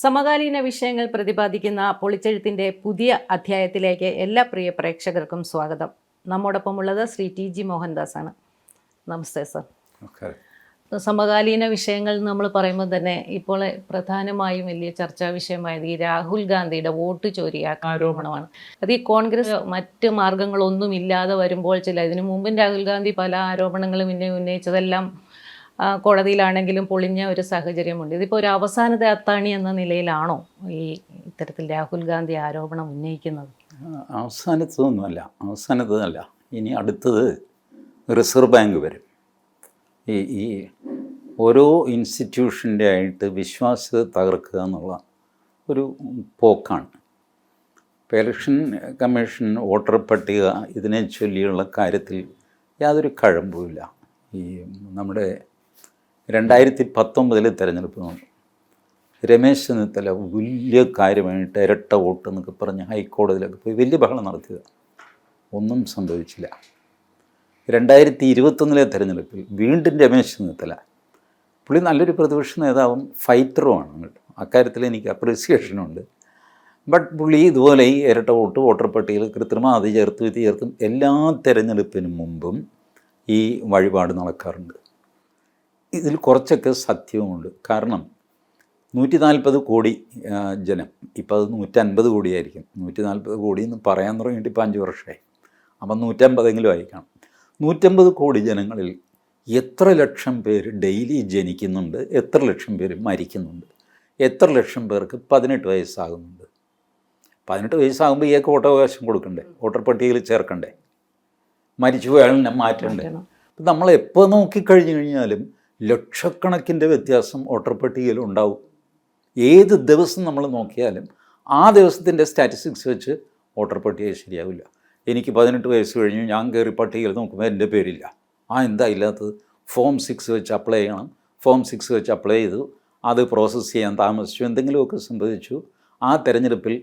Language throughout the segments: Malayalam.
സമകാലീന വിഷയങ്ങൾ പ്രതിപാദിക്കുന്ന പൊളിച്ചെഴുത്തിൻ്റെ പുതിയ അധ്യായത്തിലേക്ക് എല്ലാ പ്രിയ പ്രേക്ഷകർക്കും സ്വാഗതം. നമ്മോടൊപ്പമുള്ളത് ശ്രീ ടി.ജി. മോഹൻദാസാണ്. നമസ്തേ സർ. സമകാലീന വിഷയങ്ങൾ നമ്മൾ പറയുമ്പോൾ തന്നെ ഇപ്പോൾ പ്രധാനമായും വലിയ ചർച്ചാ വിഷയമായത് ഈ രാഹുൽ ഗാന്ധിയുടെ വോട്ട് ചോരി ആരോപണമാണ്. അത് ഈ കോൺഗ്രസ് മറ്റ് മാർഗങ്ങളൊന്നും ഇല്ലാതെ വരുമ്പോൾ ഇതിനു മുമ്പും രാഹുൽ ഗാന്ധി പല ആരോപണങ്ങളും ഉന്നയിച്ചതെല്ലാം കോടതിയിലാണെങ്കിലും പൊളിഞ്ഞ ഒരു സാഹചര്യമുണ്ട്. ഇതിപ്പോൾ ഒരു അവസാനത്തെ അത്താണി എന്ന നിലയിലാണോ ഈ ഇത്തരത്തിൽ രാഹുൽ ഗാന്ധി ആരോപണം ഉന്നയിക്കുന്നത്? അവസാനത്തതല്ല. ഇനി അടുത്തത് റിസർവ് ബാങ്ക് വരും. ഈ ഓരോ ഇൻസ്റ്റിറ്റ്യൂഷൻ്റെ ആയിട്ട് വിശ്വാസ്യത തകർക്കുക എന്നുള്ള ഒരു പോക്കാണ്. ഇപ്പോൾ ഇലക്ഷൻ കമ്മീഷൻ വോട്ടർ പട്ടിക ഇതിനെ ചൊല്ലിയുള്ള കാര്യത്തിൽ യാതൊരു കഴമ്പുമില്ല. ഈ നമ്മുടെ 2019 തെരഞ്ഞെടുപ്പ് നോക്കും, രമേശ് ചെന്നിത്തല വലിയ കാര്യമായിട്ട് ഇരട്ട വോട്ട് എന്നൊക്കെ പറഞ്ഞ് ഹൈക്കോടതിയിലൊക്കെ പോയി വലിയ ബഹളം നടത്തുക, ഒന്നും സംഭവിച്ചില്ല. 2021 തെരഞ്ഞെടുപ്പിൽ വീണ്ടും രമേശ് ചെന്നിത്തല, പുള്ളി നല്ലൊരു പ്രതിപക്ഷ നേതാവും ഫൈറ്ററുമാണ് കേട്ടോ, അക്കാര്യത്തിൽ എനിക്ക് അപ്രീസിയേഷനുണ്ട്. ബട്ട് പുള്ളി ഇതുപോലെ ഈ ഇരട്ട വോട്ട്, വോട്ടർ പട്ടികയിൽ കൃത്രിമ അത് ചേർത്ത് ഇത് ചേർത്തും എല്ലാ തെരഞ്ഞെടുപ്പിനും മുമ്പും ഈ വഴിപാട് നടക്കാറുണ്ട്. ഇതിൽ കുറച്ചൊക്കെ സത്യവുമുണ്ട്. കാരണം 140 കോടി ജനം, ഇപ്പോൾ അത് 150 കോടിയായിരിക്കും. 140 കോടി എന്ന് പറയാൻ തുടങ്ങിയിട്ട് ഇപ്പോൾ 5 വർഷമായി. അപ്പം 150 ആയിരിക്കണം. 150 കോടി ജനങ്ങളിൽ എത്ര ലക്ഷം പേര് ഡെയിലി ജനിക്കുന്നുണ്ട്, എത്ര ലക്ഷം പേര് മരിക്കുന്നുണ്ട്, എത്ര ലക്ഷം പേർക്ക് 18 വയസ്സാകുന്നുണ്ട്. 18 വയസ്സാകുമ്പോൾ ഇയാൾക്ക് വോട്ടവകാശം കൊടുക്കണ്ടേ, വോട്ടർ പട്ടികയിൽ ചേർക്കണ്ടേ, മരിച്ചു പോയാളിനെ മാറ്റണ്ടേ. അപ്പം നമ്മൾ എപ്പോൾ നോക്കിക്കഴിഞ്ഞു കഴിഞ്ഞാലും ലക്ഷക്കണക്കിൻ്റെ വ്യത്യാസം വോട്ടർ പട്ടികയിൽ ഉണ്ടാവും. ഏത് ദിവസം നമ്മൾ നോക്കിയാലും ആ ദിവസത്തിൻ്റെ സ്റ്റാറ്റിസ്റ്റിക്സ് വെച്ച് വോട്ടർ പട്ടിക ശരിയാവില്ല. എനിക്ക് 18 വയസ്സ് കഴിഞ്ഞു, ഞാൻ കയറി പട്ടികയിൽ നോക്കുമ്പോൾ എൻ്റെ പേരില്ല. എന്താ ഇല്ലാത്തത്? ഫോം 6 വെച്ച് അപ്ലൈ ചെയ്യണം. ഫോം 6 വെച്ച് അപ്ലൈ ചെയ്തു, അത് പ്രോസസ്സ് ചെയ്യാൻ താമസിച്ചു, എന്തെങ്കിലുമൊക്കെ സംഭവിച്ചു. ആ തെരഞ്ഞെടുപ്പിൽ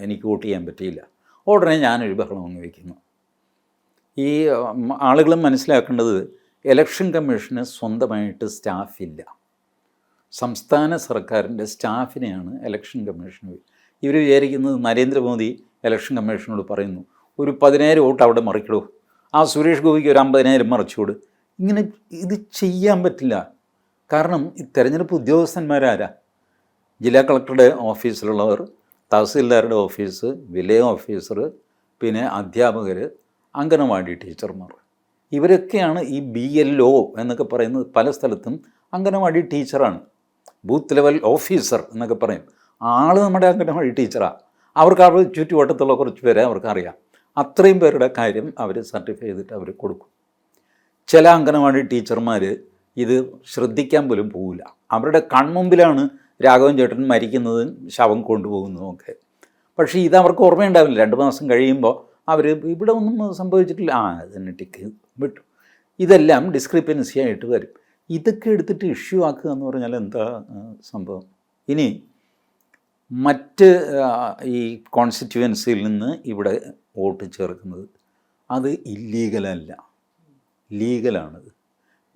എനിക്ക് വോട്ട് ചെയ്യാൻ പറ്റിയില്ല. ഉടനെ ഞാനൊരു ബഹളം അങ്ങ് വയ്ക്കുന്നു. ഈ ആളുകളും മനസ്സിലാക്കേണ്ടത്, ഇലക്ഷൻ കമ്മീഷന് സ്വന്തമായിട്ട് സ്റ്റാഫില്ല. സംസ്ഥാന സർക്കാരിൻ്റെ സ്റ്റാഫിനെയാണ് ഇലക്ഷൻ കമ്മീഷൻ. ഇവർ വിചാരിക്കുന്നത് നരേന്ദ്രമോദി ഇലക്ഷൻ കമ്മീഷനോട് പറയുന്നു, ഒരു 10,000 വോട്ട് അവിടെ മറിക്കടൂ, ആ സുരേഷ് ഗോപിക്ക് ഒരു 50,000 മറിച്ചുകൂട്. ഇങ്ങനെ ഇത് ചെയ്യാൻ പറ്റില്ല. കാരണം ഈ തെരഞ്ഞെടുപ്പ് ഉദ്യോഗസ്ഥന്മാരാരാ? ജില്ലാ കളക്ടറുടെ ഓഫീസിലുള്ളവർ, തഹസീൽദാരുടെ ഓഫീസ്, വില്ലേജ് ഓഫീസർ, പിന്നെ അധ്യാപകർ, അംഗനവാടി ടീച്ചർമാർ, ഇവരൊക്കെയാണ് ഈ BLO എന്നൊക്കെ പറയുന്നത്. പല സ്ഥലത്തും അംഗനവാടി ടീച്ചറാണ്, ബൂത്ത് ലെവൽ ഓഫീസർ എന്നൊക്കെ പറയും. നമ്മുടെ അംഗനവാടി ടീച്ചറാണ്. അവർക്ക് ചുറ്റുവട്ടത്തുള്ള കുറച്ച് പേരെ അവർക്കറിയാം. അത്രയും പേരുടെ കാര്യം അവർ സർട്ടിഫൈ ചെയ്തിട്ട് അവർ കൊടുക്കും. ചില അംഗനവാടി ടീച്ചർമാർ ഇത് ശ്രദ്ധിക്കാൻ പോലും പോവില്ല. അവരുടെ കൺമുമ്പിലാണ് രാഘവൻ ചേട്ടൻ മരിക്കുന്നതും ശവം കൊണ്ടുപോകുന്നതും ഒക്കെ. പക്ഷേ ഇത് അവർക്ക് ഓർമ്മയുണ്ടാവില്ല. 2 മാസം കഴിയുമ്പോൾ അവർ ഇവിടെ ഒന്നും സംഭവിച്ചിട്ടില്ല, അതിനെ ടിക്ക് വിട്ടു. ഇതെല്ലാം ഡിസ്ക്രിപ്പൻസി ആയിട്ട് വരും. ഇതൊക്കെ എടുത്തിട്ട് ഇഷ്യൂ ആക്കുക എന്ന് പറഞ്ഞാൽ എന്താ സംഭവം? ഇനി മറ്റ് ഈ കോൺസ്റ്റിറ്റ്യുവൻസിയിൽ നിന്ന് ഇവിടെ വോട്ട് ചേർക്കുന്നത് അത് ഇല്ലീഗലല്ല, ലീഗലാണത്.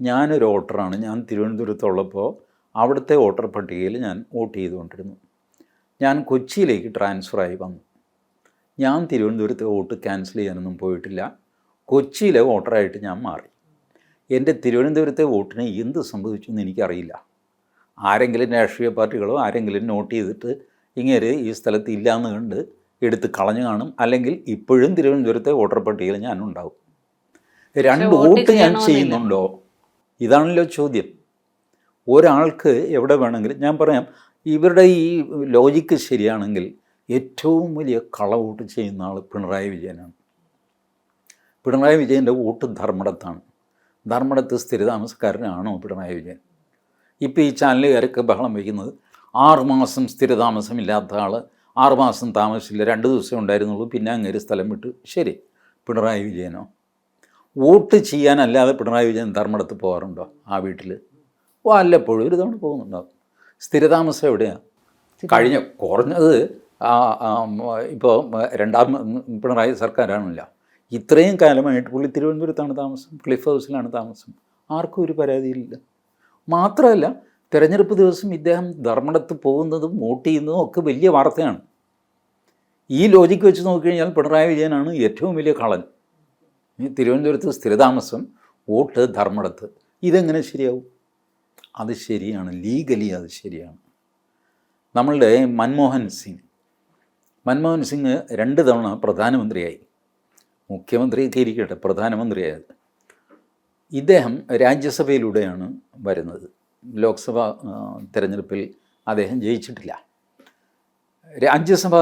ഞാനൊരു വോട്ടറാണ്. ഞാൻ തിരുവനന്തപുരത്തുള്ളപ്പോൾ അവിടുത്തെ വോട്ടർ പട്ടികയിൽ ഞാൻ വോട്ട് ചെയ്തുകൊണ്ടിരുന്നു. ഞാൻ കൊച്ചിയിലേക്ക് ട്രാൻസ്ഫറായി വന്നു. ഞാൻ തിരുവനന്തപുരത്തെ വോട്ട് ക്യാൻസൽ ചെയ്യാനൊന്നും പോയിട്ടില്ല. കൊച്ചിയിലെ വോട്ടറായിട്ട് ഞാൻ മാറി. എൻ്റെ തിരുവനന്തപുരത്തെ വോട്ടിന് എന്ത് സംഭവിച്ചു എന്ന് എനിക്കറിയില്ല. ആരെങ്കിലും രാഷ്ട്രീയ പാർട്ടികളോ ആരെങ്കിലും നോട്ട് ചെയ്തിട്ട് ഇങ്ങനെ ഈ സ്ഥലത്ത് ഇല്ലയെന്ന് കണ്ട് എടുത്ത് കളഞ്ഞു കാണും. അല്ലെങ്കിൽ ഇപ്പോഴും തിരുവനന്തപുരത്തെ വോട്ടർ പട്ടികയിൽ ഞാനുണ്ടാവും. 2 വോട്ട് ഞാൻ ചെയ്യുന്നുണ്ടോ? ഇതാണല്ലോ ചോദ്യം. ഒരാൾക്ക് എവിടെ വേണമെങ്കിലും, ഞാൻ പറയാം, ഇവരുടെ ഈ ലോജിക്ക് ശരിയാണെങ്കിൽ ഏറ്റവും വലിയ കളവോട്ട് ചെയ്യുന്ന ആൾ പിണറായി വിജയനാണ്. പിണറായി വിജയൻ്റെ വോട്ട് ധർമ്മടത്താണ്. ധർമ്മടത്ത് സ്ഥിരതാമസക്കാരനാണോ പിണറായി വിജയൻ? ഇപ്പോൾ ഈ ചാനലുകാരൊക്കെ ബഹളം വയ്ക്കുന്നത് 6 മാസം സ്ഥിരതാമസമില്ലാത്ത ആൾ, 6 മാസം താമസിച്ചില്ല, 2 ദിവസം ഉണ്ടായിരുന്നുള്ളൂ, പിന്നെ അങ്ങേര് സ്ഥലം വിട്ടു. ശരി, പിണറായി വിജയനോ? വോട്ട് ചെയ്യാനല്ലാതെ പിണറായി വിജയൻ ധർമ്മടത്ത് പോകാറുണ്ടോ? ആ വീട്ടിൽ വല്ലപ്പോഴും ഒരു തവണ പോകുന്നുണ്ടാവും. സ്ഥിരതാമസം എവിടെയാണ്? കുറഞ്ഞത് ഇപ്പോൾ 2ാം പിണറായി സർക്കാരാണല്ലോ. ഇത്രയും കാലമായിട്ട് പുള്ളി തിരുവനന്തപുരത്താണ് താമസം, ക്ലിഫ് ഹൗസിലാണ് താമസം. ആർക്കും ഒരു പരാതിയില്ല. മാത്രമല്ല, തെരഞ്ഞെടുപ്പ് ദിവസം ഇദ്ദേഹം ധർമ്മടത്ത് പോകുന്നതും വോട്ട് ചെയ്യുന്നതും ഒക്കെ വലിയ വാർത്തയാണ്. ഈ ലോജിക്ക് വെച്ച് നോക്കിക്കഴിഞ്ഞാൽ പിണറായി വിജയനാണ് ഏറ്റവും വലിയ കള്ളൻ. തിരുവനന്തപുരത്ത് സ്ഥിരതാമസം, വോട്ട് ധർമ്മടത്ത്, ഇതെങ്ങനെ ശരിയാവും? അത് ശരിയാണ്, ലീഗലി അത് ശരിയാണ്. നമ്മളുടെ മൻമോഹൻ സിംഗ് 2 തവണ പ്രധാനമന്ത്രിയായി, മുഖ്യമന്ത്രിയൊക്കെ ഇരിക്കട്ടെ, പ്രധാനമന്ത്രിയായത്. ഇദ്ദേഹം രാജ്യസഭയിലൂടെയാണ് വരുന്നത്. ലോക്സഭാ തെരഞ്ഞെടുപ്പിൽ അദ്ദേഹം ജയിച്ചിട്ടില്ല. രാജ്യസഭാ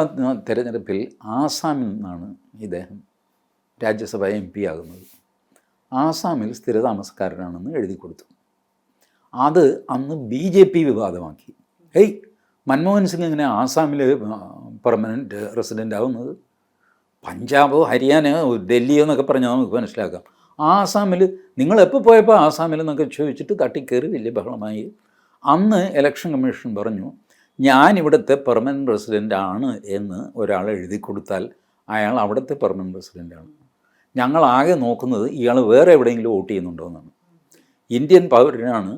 തെരഞ്ഞെടുപ്പിൽ ആസാമിൽ നിന്നാണ് ഇദ്ദേഹം രാജ്യസഭ MP ആകുന്നത്. ആസാമിൽ സ്ഥിരതാമസക്കാരനാണെന്ന് എഴുതി കൊടുത്തു. അത് അന്ന് BJP വിവാദമാക്കി. മൻമോഹൻ സിംഗ് എങ്ങനെ ആസാമിൽ പെർമനൻറ്റ് റെസിഡൻ്റ് ആവുന്നത്? പഞ്ചാബോ ഹരിയാനയോ ഡൽഹിയോ എന്നൊക്കെ പറഞ്ഞാൽ നമുക്ക് മനസ്സിലാക്കാം. ആസാമിൽ നിങ്ങളെപ്പോൾ പോയപ്പോൾ ആസാമിൽ എന്നൊക്കെ ചോദിച്ചിട്ട് തട്ടിക്കയറി വലിയ ബഹളമായി. അന്ന് ഇലക്ഷൻ കമ്മീഷൻ പറഞ്ഞു, ഞാൻ ഇവിടുത്തെ പെർമനൻറ്റ് റെസിഡൻ്റ് ആണ് എന്ന് ഒരാൾ എഴുതി കൊടുത്താൽ അയാൾ അവിടുത്തെ പെർമനൻറ്റ് റെസിഡൻ്റാണ്. ഞങ്ങളാകെ നോക്കുന്നത് ഇയാൾ വേറെ എവിടെയെങ്കിലും വോട്ട് ചെയ്യുന്നുണ്ടോ എന്നാണ്. ഇന്ത്യൻ പൗരനാണ്,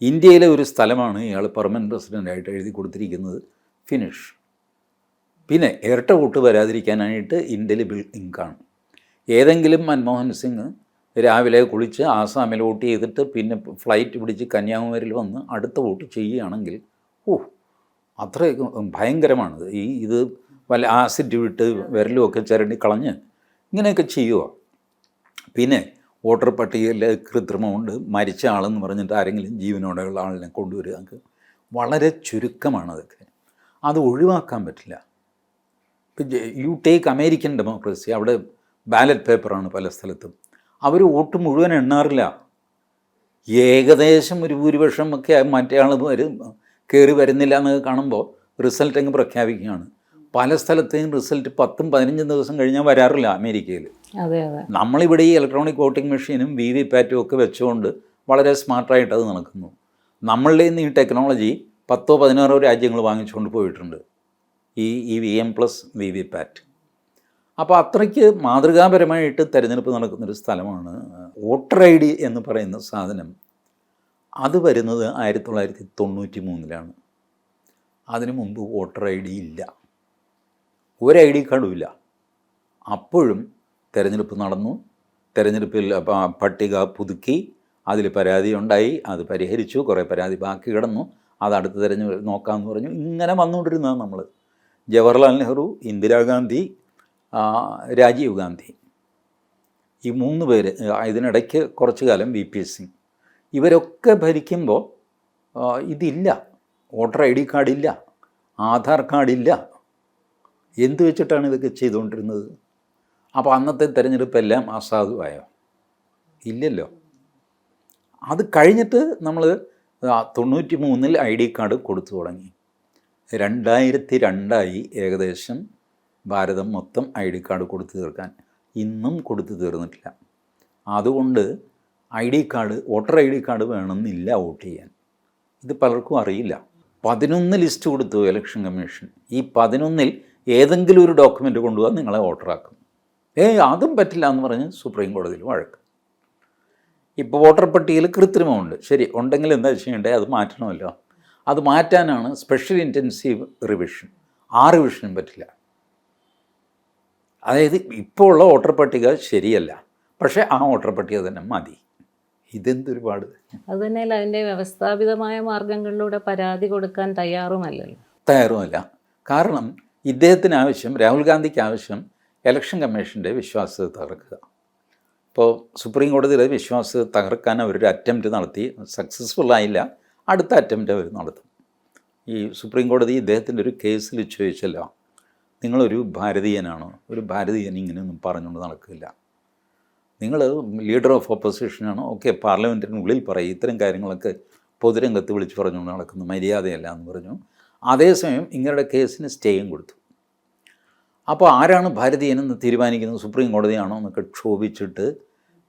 ഇന്ത്യയിലെ ഒരു സ്ഥലമാണ് ഇയാൾ പെർമനൻറ്റ് റെസിഡൻ്റായിട്ട് എഴുതി കൊടുത്തിരിക്കുന്നത്, ഫിനിഷ്. പിന്നെ ഇരട്ട വോട്ട് വരാതിരിക്കാനായിട്ട് ഇൻഡെലിബിൾ ഇങ്കാണ്. ഏതെങ്കിലും മൻമോഹൻ സിംഗ് രാവിലെ കുളിച്ച് ആസാമിൽ വോട്ട് ചെയ്തിട്ട് പിന്നെ ഫ്ലൈറ്റ് പിടിച്ച് കന്യാകുമാരിയിൽ വന്ന് അടുത്ത വോട്ട് ചെയ്യുകയാണെങ്കിൽ അത്രയും ഭയങ്കരമാണത്. ഇത് വല്ല ആസിഡ് വിട്ട് വിരലുമൊക്കെ ചിരണ്ടി കളഞ്ഞ് ഇങ്ങനെയൊക്കെ ചെയ്യുക. പിന്നെ വോട്ടർ പട്ടികയിൽ കൃത്രിമമുണ്ട്, മരിച്ച ആളെന്ന് പറഞ്ഞിട്ട് ആരെങ്കിലും ജീവനോടെയുള്ള ആളിനെ കൊണ്ടുവരിക, വളരെ ചുരുക്കമാണതൊക്കെ. അത് ഒഴിവാക്കാൻ പറ്റില്ല. ഇപ്പം യു ടേക്ക് അമേരിക്കൻ ഡെമോക്രസി, അവിടെ ബാലറ്റ് പേപ്പറാണ് പല സ്ഥലത്തും. അവർ വോട്ട് മുഴുവൻ എണ്ണാറില്ല. ഏകദേശം ഒരു ഭൂരിപക്ഷം ഒക്കെ മറ്റേ ആൾ കയറി വരുന്നില്ല എന്നൊക്കെ കാണുമ്പോൾ റിസൾട്ട് അങ്ങ് പ്രഖ്യാപിക്കുകയാണ്. പല സ്ഥലത്തെയും റിസൾട്ട് 10-15 ദിവസം കഴിഞ്ഞാൽ വരാറില്ല അമേരിക്കയിൽ. നമ്മളിവിടെ ഈ ഇലക്ട്രോണിക് വോട്ടിംഗ് മെഷീനും VVPAT ഒക്കെ വെച്ചുകൊണ്ട് വളരെ സ്മാർട്ടായിട്ട് അത് നടക്കുന്നു. നമ്മളുടെ ഇന്ന് ഈ ടെക്നോളജി 10-16 രാജ്യങ്ങൾ വാങ്ങിച്ചുകൊണ്ട് പോയിട്ടുണ്ട്, ഈ EVM പ്ലസ് VVPAT. അപ്പോൾ അത്രയ്ക്ക് മാതൃകാപരമായിട്ട് തിരഞ്ഞെടുപ്പ് നടക്കുന്നൊരു സ്ഥലമാണ്. വോട്ടർ ID എന്ന് പറയുന്ന സാധനം അത് വരുന്നത് 1993 അതിനു മുമ്പ് വോട്ടർ ID ഇല്ല, ഒരു ID കാർഡും ഇല്ല. അപ്പോഴും തിരഞ്ഞെടുപ്പ് നടന്നു. തിരഞ്ഞെടുപ്പിൽ പട്ടിക പുതുക്കി, അതിൽ പരാതി ഉണ്ടായി, അത് പരിഹരിച്ചു. കുറേ പരാതി ബാക്കി കിടന്നു, അത് അടുത്ത തിരഞ്ഞെടുപ്പ് നോക്കാമെന്ന് പറഞ്ഞു. ഇങ്ങനെ വന്നുകൊണ്ടിരുന്നത് നമ്മൾ. ജവഹർലാൽ നെഹ്റു, ഇന്ദിരാഗാന്ധി, രാജീവ് ഗാന്ധി, ഈ 3 പേര്. ഇതിനിടയ്ക്ക് കുറച്ചു കാലം VP സിംഗ്. ഇവരൊക്കെ ഭരിക്കുമ്പോൾ ഇതില്ല, വോട്ടർ ID കാർഡില്ല, ആധാർ കാർഡില്ല. എന്ത് വെച്ചിട്ടാണ് ഇതൊക്കെ ചെയ്തുകൊണ്ടിരുന്നത്? അപ്പോൾ അന്നത്തെ തിരഞ്ഞെടുപ്പെല്ലാം അസാധുവായോ? ഇല്ലല്ലോ. അത് കഴിഞ്ഞിട്ട് നമ്മൾ 93 ID കാർഡ് കൊടുത്തു തുടങ്ങി. 2002 ഏകദേശം ഭാരതം മൊത്തം ID കാർഡ് കൊടുത്തു തീർക്കാൻ. ഇന്നും കൊടുത്തു തീർന്നിട്ടില്ല. അതുകൊണ്ട് ID card, voter ID card വേണമെന്നില്ല വോട്ട് ചെയ്യാൻ. ഇത് പലർക്കും അറിയില്ല. 11 ലിസ്റ്റ് കൊടുത്തു ഇലക്ഷൻ കമ്മീഷൻ. ഈ 11-ൽ ഏതെങ്കിലും ഒരു ഡോക്യുമെൻ്റ് കൊണ്ടുപോകാൻ നിങ്ങളെ വോട്ടറാക്കും. അതും പറ്റില്ല എന്ന് പറഞ്ഞ് സുപ്രീം കോടതിയിൽ വഴക്ക്. ഇപ്പോൾ വോട്ടർ പട്ടികയിൽ കൃത്രിമമുണ്ട്, ശരി, ഉണ്ടെങ്കിൽ എന്താ ചെയ്യേണ്ടത്? അത് മാറ്റണമല്ലോ. അത് മാറ്റാനാണ് സ്പെഷ്യൽ ഇൻറ്റൻസീവ് റിവിഷൻ. ആ റിവിഷനും പറ്റില്ല. അതായത് ഇപ്പോൾ ഉള്ള വോട്ടർ പട്ടിക ശരിയല്ല, പക്ഷേ ആ വോട്ടർ പട്ടിക തന്നെ മതി. ഇതെന്തൊരുപാട്. അത് തന്നെ അതിൻ്റെ വ്യവസ്ഥാപിതമായ മാർഗങ്ങളിലൂടെ പരാതി കൊടുക്കാൻ തയ്യാറുമല്ല. കാരണം ഇദ്ദേഹത്തിന് ആവശ്യം, രാഹുൽ ഗാന്ധിക്ക് ആവശ്യം ഇലക്ഷൻ കമ്മീഷൻ്റെ വിശ്വാസ്യത തകർക്കുക. ഇപ്പോൾ സുപ്രീം കോടതിയുടെ വിശ്വാസ്യത തകർക്കാൻ അവരൊരു അറ്റംപ്റ്റ് നടത്തി, സക്സസ്ഫുള്ളായില്ല. അടുത്ത അറ്റംപ്റ്റ് അവർ നടത്തും. ഈ സുപ്രീം കോടതി ഇദ്ദേഹത്തിൻ്റെ ഒരു കേസിൽ ചോദിച്ചല്ലോ, നിങ്ങളൊരു ഭാരതീയനാണോ? ഒരു ഭാരതീയൻ ഇങ്ങനെയൊന്നും പറഞ്ഞുകൊണ്ട് നടക്കില്ല. നിങ്ങൾ ലീഡർ ഓഫ് ഓപ്പോസിഷനാണോ? ഓക്കെ, പാർലമെൻറ്റിനുള്ളിൽ പറയും. ഇത്തരം കാര്യങ്ങളൊക്കെ പൊതുരംഗത്ത് വിളിച്ച് പറഞ്ഞുകൊണ്ട് നടക്കുന്ന മര്യാദയല്ല എന്ന് പറഞ്ഞു. അതേസമയം ഇങ്ങനെയുള്ള കേസിന് സ്റ്റേയും കൊടുത്തു. അപ്പോൾ ആരാണ് ഭാരതീയനെന്ന് തീരുമാനിക്കുന്നത്? സുപ്രീം കോടതിയാണോ എന്നൊക്കെ ക്ഷോഭിച്ചിട്ട്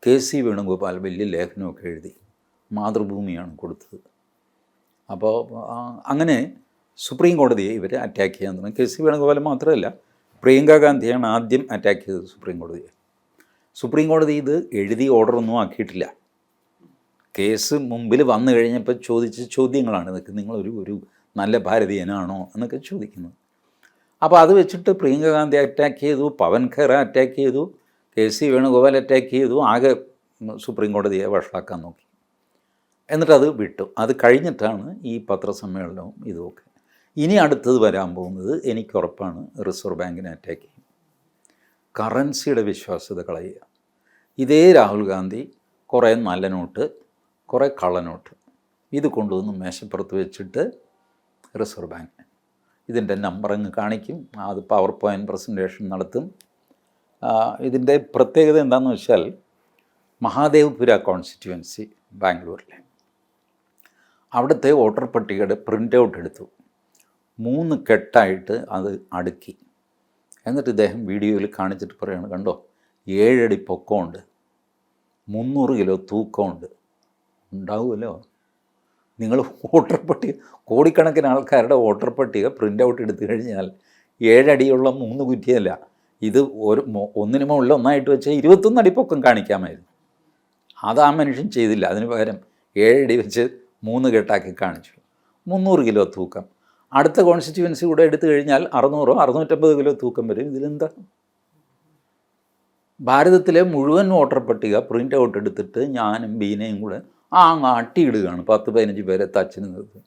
KC വേണുഗോപാൽ വലിയ ലേഖനമൊക്കെ എഴുതി, മാതൃഭൂമിയാണ് കൊടുത്തത്. അപ്പോൾ അങ്ങനെ സുപ്രീം കോടതിയെ ഇവർ അറ്റാക്ക് ചെയ്യാൻ തുടങ്ങി. KC വേണുഗോപാൽ മാത്രമല്ല, പ്രിയങ്ക ഗാന്ധിയാണ് ആദ്യം അറ്റാക്ക് ചെയ്തത് സുപ്രീം കോടതിയെ. സുപ്രീം കോടതി ഇത് എഴുതി ഓർഡറൊന്നും ആക്കിയിട്ടില്ല. കേസ് മുമ്പിൽ വന്നു കഴിഞ്ഞപ്പോൾ ചോദിച്ച ചോദ്യങ്ങളാണ് ഇതൊക്കെ. ഒരു നല്ല ഭാരതീയനാണോ എന്നൊക്കെ ചോദിക്കുന്നത്. അപ്പോൾ അത് വെച്ചിട്ട് പ്രിയങ്ക ഗാന്ധി അറ്റാക്ക് ചെയ്തു, പവൻ ഖേറ അറ്റാക്ക് ചെയ്തു, KC വേണുഗോപാൽ അറ്റാക്ക് ചെയ്തു, ആകെ സുപ്രീം കോടതിയെ വഷളാക്കാൻ നോക്കി. എന്നിട്ടത് വിട്ടു. അത് കഴിഞ്ഞിട്ടാണ് ഈ പത്രസമ്മേളനവും ഇതുമൊക്കെ. ഇനി അടുത്തത് വരാൻ പോകുന്നത് എനിക്കുറപ്പാണ്, റിസർവ് ബാങ്കിനെ അറ്റാക്ക് ചെയ്യും, കറൻസിയുടെ വിശ്വാസ്യത കളയുക. ഇതേ രാഹുൽ ഗാന്ധി കുറേ നല്ല നോട്ട്, കുറേ കള്ളനോട്ട് ഇത് കൊണ്ടുവന്ന് മേശപ്പുറത്ത് വെച്ചിട്ട് റിസർവ് ബാങ്ക് ഇതിൻ്റെ നമ്പർ അങ്ങ് കാണിക്കും, അത് പവർ പോയിൻറ്റ് പ്രസൻറ്റേഷൻ നടത്തും. ഇതിൻ്റെ പ്രത്യേകത എന്താണെന്ന് വെച്ചാൽ, മഹാദേവ്പുര കോൺസ്റ്റിറ്റ്യുവൻസി ബാംഗ്ലൂരിലെ അവിടുത്തെ വോട്ടർ പട്ടികയുടെ പ്രിൻ്റ് ഔട്ട് എടുത്തു, 3 കെട്ടായിട്ട് അത് അടുക്കി. എന്നിട്ട് ഇദ്ദേഹം വീഡിയോയിൽ കാണിച്ചിട്ട് പറയുകയാണ്, കണ്ടോ 7 അടി പൊക്കമുണ്ട്, 300 കിലോ തൂക്കമുണ്ട്. ഉണ്ടാവുമല്ലോ, നിങ്ങൾ വോട്ടർ പട്ടിക, കോടിക്കണക്കിന് ആൾക്കാരുടെ വോട്ടർ പട്ടിക പ്രിൻ്റ് ഔട്ട് എടുത്തു കഴിഞ്ഞാൽ 7 അടിയുള്ള 3 കുറ്റിയല്ല, ഇത് ഒന്നിന് മുകളിൽ ഒന്നായിട്ട് വെച്ചാൽ 21 അടി പൊക്കം കാണിക്കാമായിരുന്നു. അത് ആ മനുഷ്യൻ ചെയ്തില്ല. അതിന് പകരം 7 അടി വെച്ച് 3 കെട്ടാക്കി കാണിച്ചു. 300 കിലോ തൂക്കം. അടുത്ത കോൺസ്റ്റിറ്റ്യുവൻസി കൂടെ എടുത്തു കഴിഞ്ഞാൽ 600-650 കിലോ തൂക്കം വരും. ഇതിലെന്താ? ഭാരതത്തിലെ മുഴുവൻ വോട്ടർ പട്ടിക പ്രിൻ്റ് ഔട്ട് എടുത്തിട്ട് ഞാനും ബീനയും കൂടെ അങ്ങ് അട്ടിയിടുകയാണ്, 10-15 പേരെ തച്ചിന് നിർത്തുക.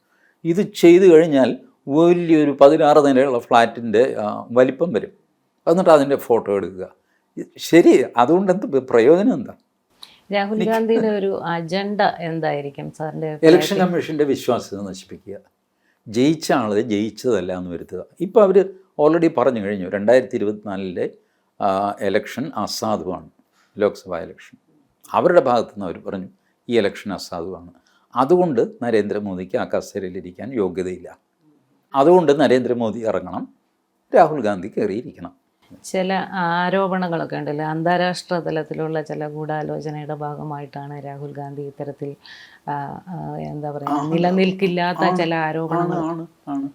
ഇത് ചെയ്തു കഴിഞ്ഞാൽ വലിയൊരു 16 നിലയുള്ള ഫ്ലാറ്റിൻ്റെ വലിപ്പം വരും. എന്നിട്ട് അതിൻ്റെ ഫോട്ടോ എടുക്കുക. ശരി, അതുകൊണ്ട് എന്ത് പ്രയോജനം എന്താ? രാഹുൽ ഗാന്ധിയുടെ ഒരു അജണ്ട എന്തായിരിക്കും സാറിൻ്റെ? ഇലക്ഷൻ കമ്മീഷൻ്റെ വിശ്വാസ്യത നശിപ്പിക്കുക, ജയിച്ച ആൾ ജയിച്ചതല്ല എന്ന് വരുത്തുക. ഇപ്പോൾ അവർ ഓൾറെഡി പറഞ്ഞു കഴിഞ്ഞു, 2024 ഇലക്ഷൻ അസാധുവാണ്, ലോക്സഭാ ഇലക്ഷൻ. അവരുടെ ഭാഗത്തു നിന്ന് അവർ പറഞ്ഞു ഈ ഇലക്ഷൻ അസാധുവാണ്, അതുകൊണ്ട് നരേന്ദ്രമോദിക്ക് ആ കസേരയിലിരിക്കാൻ യോഗ്യതയില്ല, അതുകൊണ്ട് നരേന്ദ്രമോദി ഇറങ്ങണം, രാഹുൽ ഗാന്ധി കയറിയിരിക്കണം. ചില ആരോപണങ്ങളൊക്കെ ഉണ്ടല്ലോ, അന്താരാഷ്ട്ര തലത്തിലുള്ള ചില ഗൂഢാലോചനയുടെ ഭാഗമായിട്ടാണ് രാഹുൽ ഗാന്ധി ഇത്തരത്തിൽ എന്താ പറയുക, നിലനിൽക്കില്ലാത്ത ചില ആരോപണങ്ങൾ ആണ്.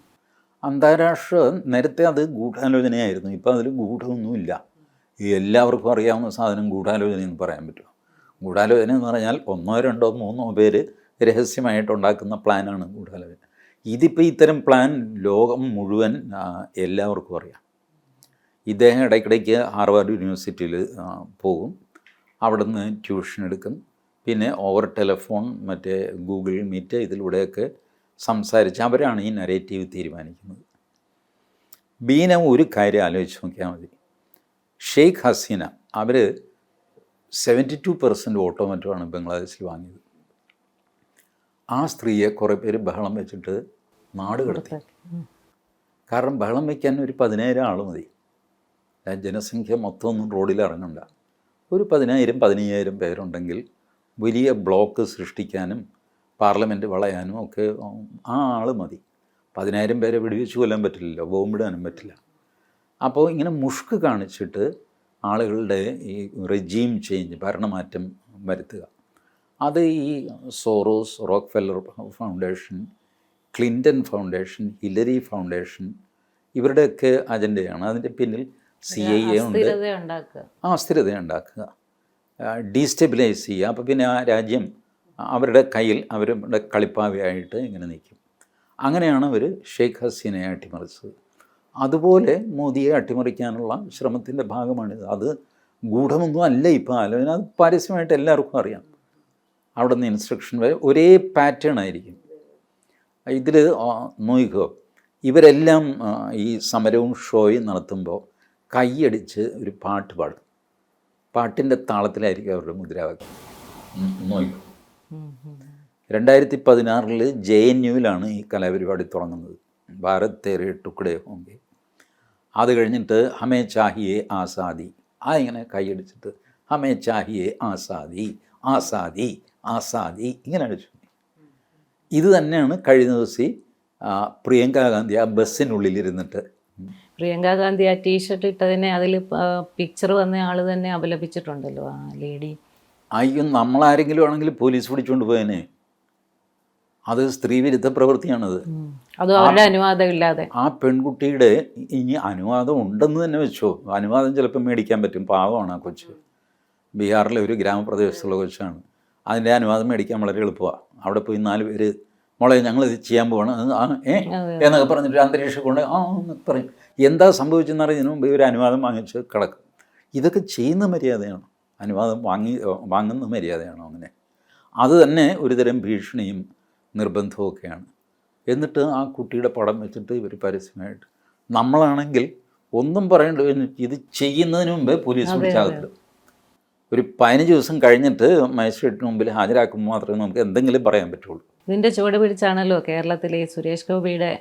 അന്താരാഷ്ട്ര നേരത്തെ അത് ഗൂഢാലോചനയായിരുന്നു, ഇപ്പോൾ അതിൽ ഗൂഢമൊന്നുമില്ല. എല്ലാവർക്കും അറിയാവുന്ന സാധനം ഗൂഢാലോചനയെന്ന് പറയാൻ പറ്റുമോ? ഗൂഢാലോചന എന്ന് പറഞ്ഞാൽ 1, 2, 3 പേര് രഹസ്യമായിട്ടുണ്ടാക്കുന്ന പ്ലാനാണ് ഗൂഢാലോചന. ഇതിപ്പോൾ ഇത്തരം പ്ലാൻ ലോകം മുഴുവൻ എല്ലാവർക്കും അറിയാം. ഇദ്ദേഹം ഇടയ്ക്കിടയ്ക്ക് ഹാർവാർഡ് യൂണിവേഴ്സിറ്റിയിൽ പോകും, അവിടെ നിന്ന് ട്യൂഷൻ എടുക്കും, പിന്നെ ഓവർ ടെലിഫോൺ മറ്റേ ഗൂഗിൾ മീറ്റ് ഇതിലൂടെയൊക്കെ സംസാരിച്ച് അവരാണ് ഈ നരേറ്റീവ് തീരുമാനിക്കുന്നത്. ബീന ഒരു കാര്യം ആലോചിച്ച് നോക്കിയാൽ മതി, ഷെയ്ഖ് ഹസീന അവർ 72% വോട്ടോ മറ്റുമാണ് ബംഗ്ലാദേശിൽ വാങ്ങിയത്. ആ സ്ത്രീയെ കുറേ പേര് ബഹളം വെച്ചിട്ട് നാട് കടത്തി. കാരണം ബഹളം വയ്ക്കാൻ ഒരു 10,000 ആൾ മതി, ജനസംഖ്യ മൊത്തം ഒന്നും റോഡിൽ ഇറങ്ങണ്ട. ഒരു 10,000-15,000 പേരുണ്ടെങ്കിൽ വലിയ ബ്ലോക്ക് സൃഷ്ടിക്കാനും പാർലമെൻറ്റ് വളയാനും ഒക്കെ ആ ആൾ മതി. 10,000 പേരെ വെടിവെച്ച് കൊല്ലാൻ പറ്റില്ലല്ലോ, ബോംബിടാനും പറ്റില്ല. അപ്പോൾ ഇങ്ങനെ മുഷ്ക് കാണിച്ചിട്ട് ആളുകളുടെ ഈ റെജീം ചേഞ്ച്, ഭരണമാറ്റം വരുത്തുക, അത് ഈ sorrows, Rockefeller foundation, Clinton foundation, Hillary foundation ഇവരുടെയൊക്കെ അജണ്ടയാണ്. അതിൻ്റെ പിന്നിൽ CIA ഉണ്ട്. സ്ഥിരത ഉണ്ടാക്കുക, ഡീസ്റ്റെബിലൈസ് ചെയ്യുക. അപ്പോൾ പിന്നെ ആ രാജ്യം അവരുടെ കയ്യിൽ അവരുടെ കളിപ്പാവയായിട്ട് ഇങ്ങനെ നിൽക്കും. അങ്ങനെയാണ് അവർ ഷെയ്ഖ് ഹസീനയെ അട്ടിമറിച്ചത്. അതുപോലെ മോദിയെ അട്ടിമറിക്കാനുള്ള ശ്രമത്തിൻ്റെ ഭാഗമാണിത്. അത് ഗൂഢമൊന്നും അല്ല ഇപ്പോൾ ആലോചന, അത് പരസ്യമായിട്ട് എല്ലാവർക്കും അറിയാം. അവിടെ നിന്ന് ഇൻസ്ട്രക്ഷൻ വരെ ഒരേ പാറ്റേൺ ആയിരിക്കും. ഇതിൽ നോയിക്കോ, ഇവരെല്ലാം ഈ സമരവും ഷോയും നടത്തുമ്പോൾ കൈയടിച്ച് ഒരു പാട്ട് പാടും, പാട്ടിൻ്റെ താളത്തിലായിരിക്കും അവരുടെ മുദ്രാവാക്യം. നോയിക്കോ, 2016 JNUവിലാണ് ഈ കലാപരിപാടി തുടങ്ങുന്നത്, ഭാരത് തേരെ ടുക്കടേ ഹോങ്കെ. അത് കഴിഞ്ഞിട്ട് ഹമേ ചാഹിയേ ആസാദി, ഇങ്ങനെ കൈയടിച്ചിട്ട് ഹമേ ചാഹിയേ ആസാദി ആസാദി ആസാദി ഇങ്ങനെ അടിച്ചു. ഇത് തന്നെയാണ് കഴിഞ്ഞ ദിവസം പ്രിയങ്ക ഗാന്ധി ആ ബസ്സിനുള്ളിലിരുന്നിട്ട്, പ്രിയങ്ക ഗാന്ധി ആ ടീഷർട്ട് ഇട്ടതിനെ അതിൽ പിക്ചർ വന്ന ആൾ തന്നെ അപലപിച്ചിട്ടുണ്ടല്ലോ, ആ ലേഡി. അയ്യോ, നമ്മളാരെങ്കിലും ആണെങ്കിൽ പോലീസ് പിടിച്ചുകൊണ്ട് പോയനെ. അത് സ്ത്രീവിരുദ്ധ പ്രവൃത്തിയാണത്. അത് അവരുടെ അനുവാദം ഇല്ലാതെ. ആ പെൺകുട്ടിയുടെ ഇനി അനുവാദം ഉണ്ടെന്ന് തന്നെ വെച്ചോ, അനുവാദം ചിലപ്പോൾ മേടിക്കാൻ പറ്റും, പാവമാണ് ആ കൊച്ച്. ബീഹാറിലെ ഒരു ഗ്രാമപ്രദേശത്തുള്ള കൊച്ചാണ്. അതിൻ്റെ അനുവാദം മേടിക്കാൻ വളരെ എളുപ്പമാണ്. അവിടെ പോയി 4 പേര് മോളെ ഞങ്ങളിത് ചെയ്യാൻ പോവാണ് എന്നൊക്കെ പറഞ്ഞിട്ട് അന്തരീക്ഷം കൊണ്ട് എന്നൊക്കെ പറയും. എന്താ സംഭവിച്ചെന്ന് അറിയുന്നതിന് മുമ്പ് ഇവർ അനുവാദം വാങ്ങിച്ച് കിടക്കും. ഇതൊക്കെ ചെയ്യുന്ന മര്യാദയാണ്, അനുവാദം വാങ്ങുന്ന മര്യാദയാണോ? അങ്ങനെ അത് തന്നെ ഒരുതരം ഭീഷണിയും നിർബന്ധവും ഒക്കെയാണ്. എന്നിട്ട് ആ കുട്ടിയുടെ പടം വെച്ചിട്ട് ഇവർ പരസ്യമായിട്ട്, നമ്മളാണെങ്കിൽ ഒന്നും പറയേണ്ട, ഇത് ചെയ്യുന്നതിന് മുമ്പേ പോലീസ് പിടിച്ചാകത്തില്ല. ഒരു 15 ദിവസം കഴിഞ്ഞിട്ട് മജിസ്ട്രേറ്റിന് മുമ്പിൽ ഹാജരാക്കുമ്പോൾ മാത്രമേ നമുക്ക് എന്തെങ്കിലും പറയാൻ പറ്റുള്ളൂ. ഇതിൻ്റെ ചുവട് പിടിച്ചാണല്ലോ കേരളത്തിലെ സുരേഷ് ഗോപിയുടെ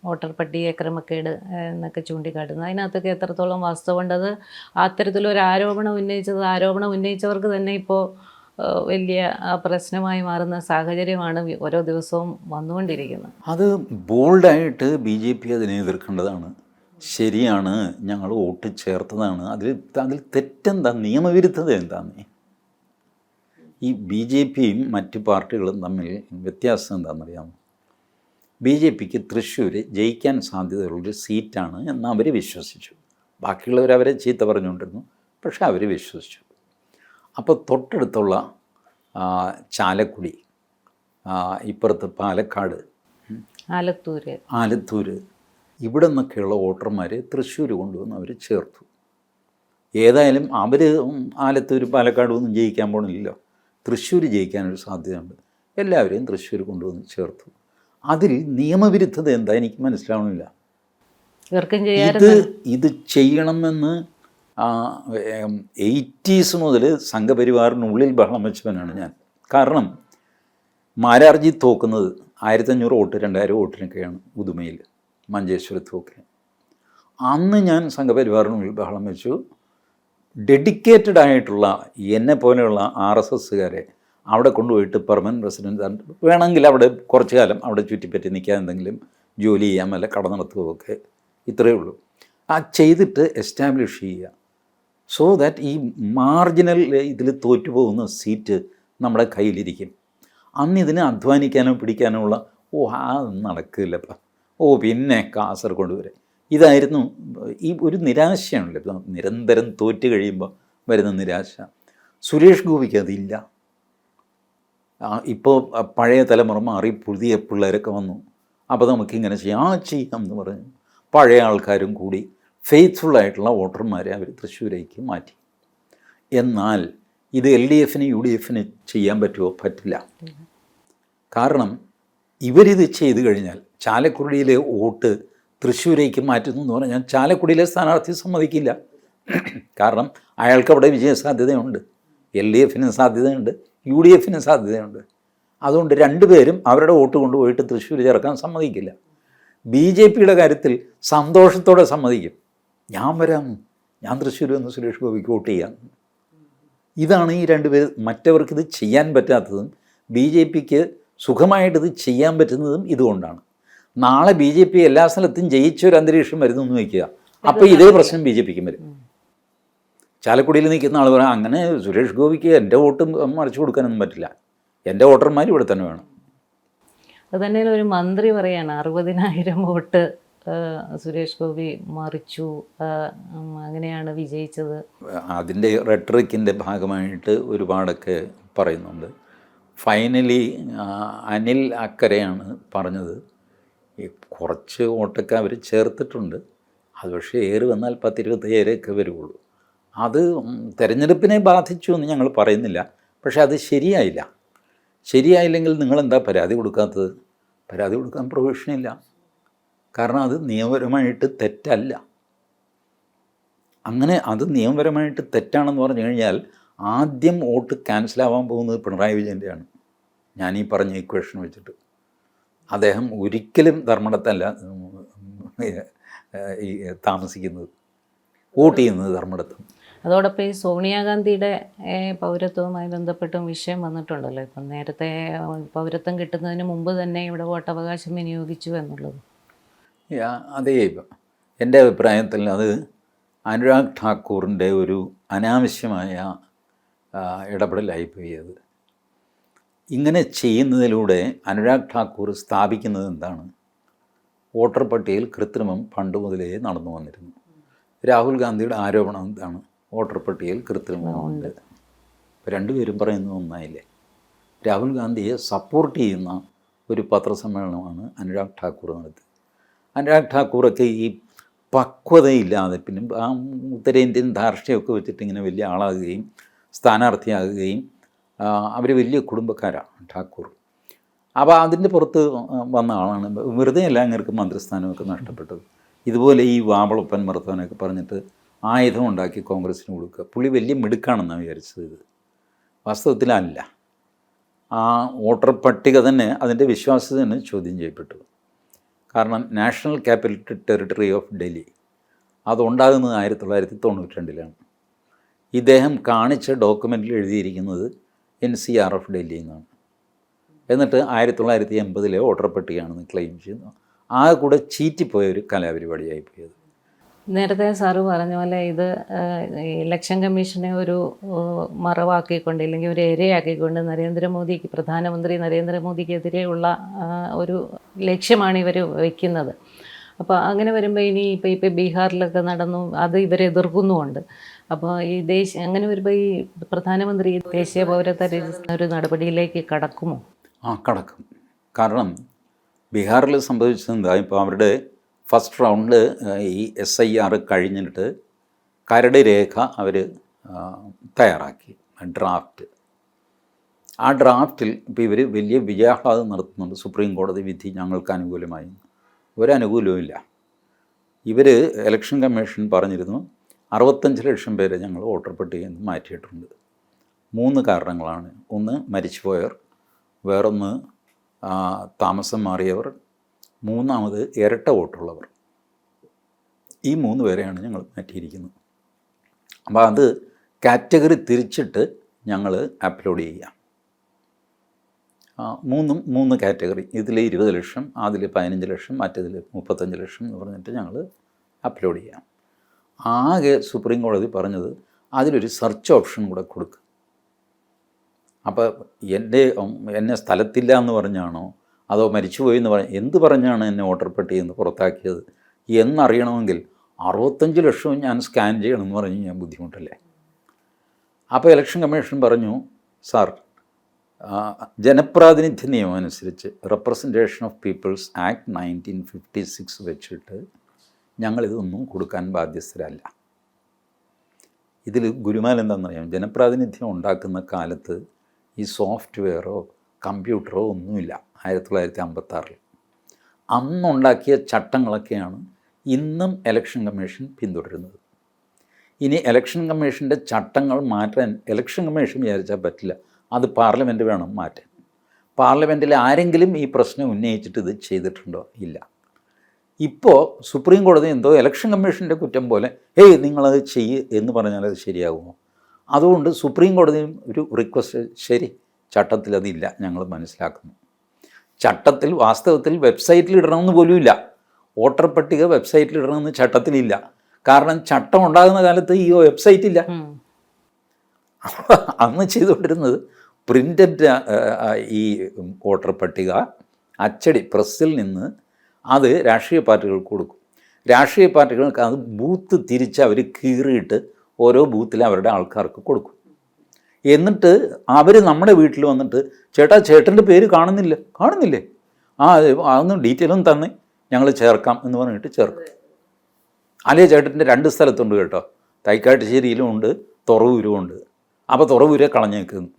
വോട്ടർ പട്ടിക ക്രമക്കേട് എന്നൊക്കെ ചൂണ്ടിക്കാട്ടുന്നത്. അതിനകത്തൊക്കെ എത്രത്തോളം വാസ്തവമുണ്ടത്? അത്തരത്തിലൊരു ആരോപണം ഉന്നയിച്ചവർക്ക് തന്നെ ഇപ്പോൾ വലിയ പ്രശ്നമായി മാറുന്ന സാഹചര്യമാണ് ഓരോ ദിവസവും വന്നുകൊണ്ടിരിക്കുന്നത്. അത് ബോൾഡായിട്ട് BJP അതിനെ എതിർക്കേണ്ടതാണ്. ശരിയാണ്, ഞങ്ങൾ വോട്ട് ചേർത്തതാണ്. അതിൽ തെറ്റെന്താ? നിയമവിരുദ്ധത എന്താന്ന്? ഈ BJPയും മറ്റ് പാർട്ടികളും തമ്മിൽ വ്യത്യാസം എന്താണെന്നറിയാമോ? BJPക്ക് തൃശ്ശൂർ ജയിക്കാൻ സാധ്യതയുള്ളൊരു സീറ്റാണ് എന്ന് അവർ വിശ്വസിച്ചു. ബാക്കിയുള്ളവർ അവരെ ചീത്ത പറഞ്ഞുകൊണ്ടിരുന്നു, പക്ഷെ അവർ വിശ്വസിച്ചു. അപ്പോൾ തൊട്ടടുത്തുള്ള ചാലക്കുടി, ഇപ്പുറത്ത് പാലക്കാട്, ആലത്തൂർ ഇവിടെ നിന്നൊക്കെയുള്ള വോട്ടർമാരെ തൃശ്ശൂർ കൊണ്ടുവന്ന് അവർ ചേർത്തു. ഏതായാലും അവർ ആലത്തൂർ പാലക്കാട് ഒന്നും ജയിക്കാൻ പോകണില്ലല്ലോ, തൃശ്ശൂർ ജയിക്കാനൊരു സാധ്യതയുണ്ട്. എല്ലാവരെയും തൃശ്ശൂർ കൊണ്ടുവന്ന് ചേർത്തു. അതിൽ നിയമവിരുദ്ധത എന്താ എനിക്ക് മനസ്സിലാവണില്ല. ഇത് ചെയ്യണമെന്ന് 80s മുതൽ സംഘപരിവാറിനുള്ളിൽ ബഹളം വെച്ചവനാണ് ഞാൻ. കാരണം മാരാർജി തോക്കുന്നത് 1500 വോട്ട് 2000 വോട്ടിനൊക്കെയാണ് ഉദുമയിൽ, മഞ്ചേശ്വരത്തുമൊക്കെ. അന്ന് ഞാൻ സംഘപരിവാറിനുള്ളിൽ ബഹളം വെച്ചു. ഡെഡിക്കേറ്റഡ് ആയിട്ടുള്ള എന്നെ പോലെയുള്ള RSSകാരെ അവിടെ കൊണ്ടുപോയിട്ട് പെർമനൻറ്റ് റെസിഡൻറ്റ് വേണമെങ്കിൽ അവിടെ കുറച്ച് കാലം അവിടെ ചുറ്റിപ്പറ്റി നിൽക്കാൻ, എന്തെങ്കിലും ജോലി ചെയ്യാൻ, വല്ല കട നടത്തുകയൊക്കെ, ഇത്രയേ ഉള്ളൂ. ചെയ്തിട്ട് എസ്റ്റാബ്ലിഷ് ചെയ്യുക. സോ ദാറ്റ് ഈ മാർജിനൽ ഇതിൽ തോറ്റുപോകുന്ന സീറ്റ് നമ്മുടെ കയ്യിലിരിക്കും. അന്ന് ഇതിനെ അധ്വാനിക്കാനോ പിടിക്കാനോ ഉള്ള നടക്കില്ലപ്പം, പിന്നെ കാസർഗോഡ് വരെ. ഇതായിരുന്നു ഈ ഒരു നിരാശയാണല്ലോ, ഇപ്പം നിരന്തരം തോറ്റ് കഴിയുമ്പോൾ വരുന്ന നിരാശ. സുരേഷ് ഗോപിക്ക് അതില്ല. ഇപ്പോൾ പഴയ തലമുറ മാറി പുതിയ പിള്ളേരൊക്കെ വന്നു. അപ്പോൾ നമുക്കിങ്ങനെ ചെയ്യാം എന്ന് പറഞ്ഞു പഴയ ആൾക്കാരും കൂടി ഫെയ്ത്ത്ഫുള്ളായിട്ടുള്ള വോട്ടർമാരെ അവർ തൃശ്ശൂരേക്ക് മാറ്റി. എന്നാൽ ഇത് LDFന് UDFന് ചെയ്യാൻ പറ്റുമോ? പറ്റില്ല. കാരണം ഇവരിത് ചെയ്തു കഴിഞ്ഞാൽ ചാലക്കുടിയിലെ വോട്ട് തൃശ്ശൂരേക്ക് മാറ്റുന്നു എന്ന് പറഞ്ഞാൽ ചാലക്കുടിയിലെ സ്ഥാനാർത്ഥി സമ്മതിക്കില്ല. കാരണം അയാൾക്ക് അവിടെ വിജയസാധ്യതയുണ്ട്, LDFന് സാധ്യതയുണ്ട്, UDFന് സാധ്യതയുണ്ട്. അതുകൊണ്ട് രണ്ടുപേരും അവരുടെ വോട്ട് കൊണ്ടുപോയിട്ട് തൃശ്ശൂർ ചേർക്കാൻ സമ്മതിക്കില്ല. BJPയുടെ കാര്യത്തിൽ സന്തോഷത്തോടെ സമ്മതിക്കും. ഞാൻ വരാം, ഞാൻ തൃശ്ശൂർ വന്ന് സുരേഷ് ഗോപിക്ക് വോട്ട് ചെയ്യാം. ഇതാണ് ഈ രണ്ടുപേർ. മറ്റവർക്കിത് ചെയ്യാൻ പറ്റാത്തതും BJPക്ക് സുഖമായിട്ടിത് ചെയ്യാൻ പറ്റുന്നതും ഇതുകൊണ്ടാണ്. നാളെ BJP എല്ലാ സ്ഥലത്തും ജയിച്ചൊരു അന്തരീക്ഷം വരുന്നു വയ്ക്കുക, അപ്പോൾ ഇതേ പ്രശ്നം BJPക്കും വരും. ചാലക്കുടിയിൽ നിൽക്കുന്ന ആൾ പറയാം, അങ്ങനെ സുരേഷ് ഗോപിക്ക് എൻ്റെ വോട്ട് മറിച്ചു കൊടുക്കാനൊന്നും പറ്റില്ല, എൻ്റെ വോട്ടർമാർ ഇവിടെ തന്നെ വേണം. അത് തന്നെ ഒരു മന്ത്രി പറയാണ് 60,000 വോട്ട് സുരേഷ് ഗോപി മറിച്ചു, അങ്ങനെയാണ് വിജയിച്ചത്. അതിൻ്റെ റെട്രിക്കിൻ്റെ ഭാഗമായിട്ട് ഒരുപാടൊക്കെ പറയുന്നുണ്ട്. ഫൈനലി അനിൽ അക്കരെയാണ് പറഞ്ഞത്, ഈ കുറച്ച് വോട്ടൊക്കെ അവർ ചേർത്തിട്ടുണ്ട്, അത് പക്ഷേ ഏറി വന്നാൽ 10-25 വരുള്ളൂ. അത് തെരഞ്ഞെടുപ്പിനെ ബാധിച്ചു എന്ന് ഞങ്ങൾ പറയുന്നില്ല, പക്ഷേ അത് ശരിയായില്ല. ശരിയായില്ലെങ്കിൽ നിങ്ങളെന്താ പരാതി കൊടുക്കാത്തത്? പരാതി കൊടുക്കാൻ പ്രൊവിഷനില്ല. കാരണം അത് നിയമപരമായിട്ട് തെറ്റല്ല. അങ്ങനെ അത് നിയമപരമായിട്ട് തെറ്റാണെന്ന് പറഞ്ഞു കഴിഞ്ഞാൽ ആദ്യം വോട്ട് ക്യാൻസലാവാൻ പോകുന്നത് പിണറായി വിജയൻ്റെയാണ്. ഞാനീ പറഞ്ഞ ഇക്വേഷൻ വെച്ചിട്ട് അദ്ദേഹം ഒരിക്കലും ധർമ്മടത്തല്ല ഈ താമസിക്കുന്നത്, വോട്ട് ചെയ്യുന്നത് ധർമ്മടത്തും. അതോടൊപ്പം ഈ സോണിയാഗാന്ധിയുടെ പൗരത്വവുമായി ബന്ധപ്പെട്ടും വിഷയം വന്നിട്ടുണ്ടല്ലോ. ഇപ്പം നേരത്തെ പൗരത്വം കിട്ടുന്നതിന് മുമ്പ് തന്നെ ഇവിടെ വോട്ടവകാശം വിനിയോഗിച്ചു എന്നുള്ളത്. അതേ, എൻ്റെ അഭിപ്രായത്തിൽ അത് അനുരാഗ് ഠാക്കൂറിൻ്റെ ഒരു അനാവശ്യമായ ഇടപെടലായിപ്പോയി. അത് ഇങ്ങനെ ചെയ്യുന്നതിലൂടെ അനുരാഗ് ഠാക്കൂർ സ്ഥാപിക്കുന്നത് എന്താണ്? വോട്ടർ പട്ടികയിൽ കൃത്രിമം പണ്ട് മുതലേ നടന്നു വന്നിരുന്നു. രാഹുൽ ഗാന്ധിയുടെ ആരോപണം എന്താണ്? വോട്ടർ പട്ടികയിൽ കൃത്രിമമുണ്ട്. രണ്ടുപേരും പറയുന്നത് ഒന്നായില്ലേ? രാഹുൽ ഗാന്ധിയെ സപ്പോർട്ട് ചെയ്യുന്ന ഒരു പത്രസമ്മേളനമാണ് അനുരാഗ് ഠാക്കൂർ നടത്തിയത്. അനുരാഗ് ഠാക്കൂറൊക്കെ ഈ പക്വതയില്ലാതെ പിന്നെ ആ ഉത്തരേന്ത്യൻ ധാർഷ്ട്യമൊക്കെ വെച്ചിട്ട് ഇങ്ങനെ വലിയ ആളാകുകയും സ്ഥാനാർത്ഥിയാകുകയും അവർ വലിയ കുടുംബക്കാരാണ് ഠാക്കൂർ. അപ്പോൾ അതിൻ്റെ പുറത്ത് വന്ന ആളാണ്. വെറുതെ അല്ല അങ്ങേർക്ക് മന്ത്രിസ്ഥാനമൊക്കെ നഷ്ടപ്പെട്ടത്. ഇതുപോലെ ഈ വാവളപ്പൻ മർത്തവനൊക്കെ പറഞ്ഞിട്ട് ആയുധം ഉണ്ടാക്കി കോൺഗ്രസ്സിന് കൊടുക്കുക. പുള്ളി വലിയ മിടുക്കാണെന്നാണ് വിചാരിച്ചത്. ഇത് വാസ്തവത്തിലല്ല. ആ വോട്ടർ പട്ടിക തന്നെ അതിൻ്റെ വിശ്വാസ്യത തന്നെ ചോദ്യം ചെയ്യപ്പെട്ടു. കാരണം national capital territory of Delhi അതുണ്ടാകുന്നത് 1992 ഇദ്ദേഹം കാണിച്ച ഡോക്യുമെൻറ്റിൽ എഴുതിയിരിക്കുന്നത് NCR ഓഫ് ഡൽഹി എന്നാണ്. എന്നിട്ട് 1980 വോട്ടർ പട്ടികയാണെന്ന് ക്ലെയിം ചെയ്യുന്നു. ആ കൂടെ ചീറ്റിപ്പോയ ഒരു കലാപരിപാടിയായി പോയത്. നേരത്തെ സാറ് പറഞ്ഞ പോലെ ഇത് ഇലക്ഷൻ കമ്മീഷനെ ഒരു മറവാക്കിക്കൊണ്ട് ഇല്ലെങ്കിൽ ഒരു ഇരയാക്കിക്കൊണ്ട് പ്രധാനമന്ത്രി നരേന്ദ്രമോദിക്കെതിരെയുള്ള ഒരു ലക്ഷ്യമാണ് ഇവർ വയ്ക്കുന്നത്. അപ്പോൾ അങ്ങനെ വരുമ്പോൾ ഇനി ഇപ്പോൾ ബീഹാറിലൊക്കെ നടന്നു, അത് ഇവരെ എതിർക്കുന്നുമുണ്ട്. അപ്പോൾ ഈ അങ്ങനെ വരുമ്പോൾ ഈ പ്രധാനമന്ത്രി ദേശീയ പൗരത്വ രജിസ്റ്റർ ഒരു നടപടിയിലേക്ക് കടക്കുമോ? കടക്കും. കാരണം ബീഹാറിൽ സംഭവിച്ചത് എന്താ, ഇപ്പോൾ അവരുടെ ഫസ്റ്റ് റൗണ്ട് ഈ SIR കഴിഞ്ഞിട്ട് കരട് രേഖ അവർ തയ്യാറാക്കി, ഡ്രാഫ്റ്റ്. ആ ഡ്രാഫ്റ്റിൽ ഇപ്പോൾ ഇവർ വലിയ വിജയാഹ്ലാദം നടത്തുന്നുണ്ട്. സുപ്രീം കോടതി വിധി ഞങ്ങൾക്ക് അനുകൂലമായി. ഒരനുകൂലവും ഇല്ല. ഇവർ ഇലക്ഷൻ കമ്മീഷൻ പറഞ്ഞിരുന്നു 65 ലക്ഷം പേരെ ഞങ്ങൾ വോട്ടർ പട്ടികയിൽ നിന്ന് മാറ്റിയിട്ടുണ്ട്. 3 കാരണങ്ങളാണ്. ഒന്ന് മരിച്ചുപോയവർ, വേറൊന്ന് താമസം മാറിയവർ, മൂന്നാമത് ഇരട്ട വോട്ടുള്ളവർ. ഈ 3 പേരെയാണ് ഞങ്ങൾ മാറ്റിയിരിക്കുന്നത്. അപ്പോൾ അത് കാറ്റഗറി തിരിച്ചിട്ട് ഞങ്ങൾ അപ്ലോഡ് ചെയ്യാം. 3 കാറ്റഗറി. ഇതിൽ 20 ലക്ഷം, അതിൽ 15 ലക്ഷം, മറ്റേതിൽ 35 ലക്ഷം എന്ന് പറഞ്ഞിട്ട് ഞങ്ങൾ അപ്ലോഡ് ചെയ്യാം. ആകെ സുപ്രീം കോടതി പറഞ്ഞത് അതിലൊരു സെർച്ച് ഓപ്ഷൻ കൂടെ കൊടുക്കുക. അപ്പോൾ എന്നെ സ്ഥലത്തില്ല എന്ന് പറഞ്ഞാണോ അതോ മരിച്ചുപോയി എന്ന് എന്ത് പറഞ്ഞാണ് എന്നെ വോട്ടർ പട്ടികയിൽ നിന്ന് പുറത്താക്കിയത് എന്നറിയണമെങ്കിൽ 65 ലക്ഷവും ഞാൻ സ്കാൻ ചെയ്യണമെന്ന് പറഞ്ഞ് ഞാൻ ബുദ്ധിമുട്ടല്ലേ. അപ്പോൾ ഇലക്ഷൻ കമ്മീഷൻ പറഞ്ഞു, സാർ ജനപ്രാതിനിധ്യ നിയമം അനുസരിച്ച് റെപ്രസെൻറ്റേഷൻ ഓഫ് പീപ്പിൾസ് ആക്ട് 1956 വെച്ചിട്ട് ഞങ്ങളിതൊന്നും കൊടുക്കാൻ ബാധ്യസ്ഥരല്ല. ഇതിൽ ഗുരുമാൽ എന്താണെന്നറിയാം, ജനപ്രാതിനിധ്യം ഉണ്ടാക്കുന്ന കാലത്ത് ഈ സോഫ്റ്റ്വെയറോ കമ്പ്യൂട്ടറോ ഒന്നുമില്ല. 1956 അന്നുണ്ടാക്കിയ ചട്ടങ്ങളൊക്കെയാണ് ഇന്നും ഇലക്ഷൻ കമ്മീഷൻ പിന്തുടരുന്നത്. ഇനി ഇലക്ഷൻ കമ്മീഷൻ്റെ ചട്ടങ്ങൾ മാറ്റാൻ ഇലക്ഷൻ കമ്മീഷൻ വിചാരിച്ചാൽ പറ്റില്ല. അത് പാർലമെൻറ്റ് വേണം മാറ്റാൻ. പാർലമെൻറ്റിൽ ആരെങ്കിലും ഈ പ്രശ്നം ഉന്നയിച്ചിട്ട് ഇത് ചെയ്തിട്ടുണ്ടോ? ഇല്ല. ഇപ്പോൾ സുപ്രീം കോടതി എന്തോ ഇലക്ഷൻ കമ്മീഷൻ്റെ കുറ്റം പോലെ നിങ്ങളത് ചെയ്യ് എന്ന് പറഞ്ഞാൽ അത് ശരിയാകുമോ? അതുകൊണ്ട് സുപ്രീം കോടതിയും ഒരു റിക്വസ്റ്റ്, ശരി ചട്ടത്തിൽ അതില്ല, ഞങ്ങൾ മനസ്സിലാക്കുന്നു. ചട്ടത്തിൽ വാസ്തവത്തിൽ വെബ്സൈറ്റിൽ ഇടണമെന്ന് പോലും ഇല്ല. വോട്ടർ പട്ടിക വെബ്സൈറ്റിൽ ഇടണമെന്ന് ചട്ടത്തിലില്ല. കാരണം ചട്ടം ഉണ്ടാകുന്ന കാലത്ത് ഈ വെബ്സൈറ്റ് ഇല്ല. അന്ന് ചെയ്തുകൊണ്ടിരുന്നത് പ്രിൻ്റഡ് ഈ വോട്ടർ പട്ടിക അച്ചടി പ്രസ്സിൽ നിന്ന് അത് രാഷ്ട്രീയ പാർട്ടികൾക്ക് കൊടുക്കും. രാഷ്ട്രീയ പാർട്ടികൾക്ക് അത് ബൂത്ത് തിരിച്ച് അവർ കീറിയിട്ട് ഓരോ ബൂത്തിൽ അവരുടെ ആൾക്കാർക്ക് കൊടുക്കും. എന്നിട്ട് അവർ നമ്മുടെ വീട്ടിൽ വന്നിട്ട് ചേട്ടൻ്റെ പേര് കാണുന്നില്ലേ അതൊന്ന് ഡീറ്റെയിലും തന്നെ ഞങ്ങൾ ചേർക്കാം എന്ന് പറഞ്ഞിട്ട് ചേർക്കും. അല്ലേ ചേട്ടൻ്റെ 2 സ്ഥലത്തുണ്ട് കേട്ടോ, തൈക്കാട്ടുശ്ശേരിയിലും ഉണ്ട്, തുറവൂരും ഉണ്ട്. അപ്പോൾ തുറവൂരെ കളഞ്ഞേക്കുന്നു.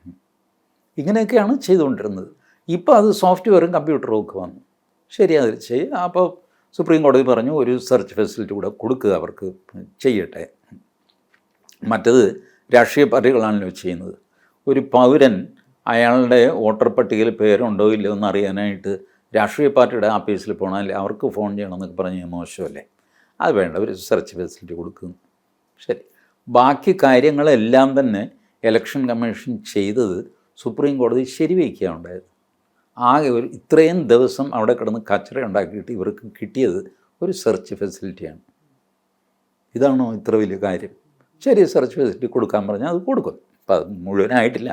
ഇങ്ങനെയൊക്കെയാണ് ചെയ്തുകൊണ്ടിരുന്നത്. ഇപ്പോൾ അത് സോഫ്റ്റ്വെയറും കമ്പ്യൂട്ടറും ഒക്കെ വന്നു. ശരി, അത് ചെയ്യുക. അപ്പോൾ സുപ്രീം കോടതി പറഞ്ഞു ഒരു സെർച്ച് ഫെസിലിറ്റി കൂടെ കൊടുക്കുക, അവർക്ക് ചെയ്യട്ടെ. മറ്റത് രാഷ്ട്രീയ പാർട്ടികളാണല്ലോ ചെയ്യുന്നത്. ഒരു പൗരൻ അയാളുടെ വോട്ടർ പട്ടികയിൽ പേരുണ്ടോ ഇല്ലയോ എന്ന് അറിയാനായിട്ട് രാഷ്ട്രീയ പാർട്ടിയുടെ ആഫീസിൽ പോകണം, അല്ലേ അവർക്ക് ഫോൺ ചെയ്യണമെന്നൊക്കെ പറഞ്ഞ് മോശമല്ലേ? അത് വേണ്ട, ഒരു സെർച്ച് ഫെസിലിറ്റി കൊടുക്കുന്നു. ശരി, ബാക്കി കാര്യങ്ങളെല്ലാം തന്നെ ഇലക്ഷൻ കമ്മീഷൻ ചെയ്തത് സുപ്രീം കോടതി ശരിവയ്ക്കുകയാണ് ഉണ്ടായത്. ആകെ ഇത്രയും ദിവസം അവിടെ കിടന്ന് കച്ചറ ഉണ്ടാക്കിയിട്ട് ഇവർക്ക് കിട്ടിയത് ഒരു സെർച്ച് ഫെസിലിറ്റിയാണ്. ഇതാണോ ഇത്ര വലിയ കാര്യം? ശരി, സെർച്ച് ഫെസിലിറ്റി കൊടുക്കാൻ പറഞ്ഞാൽ അത് കൊടുക്കും. അപ്പം അത് മുഴുവനായിട്ടില്ല,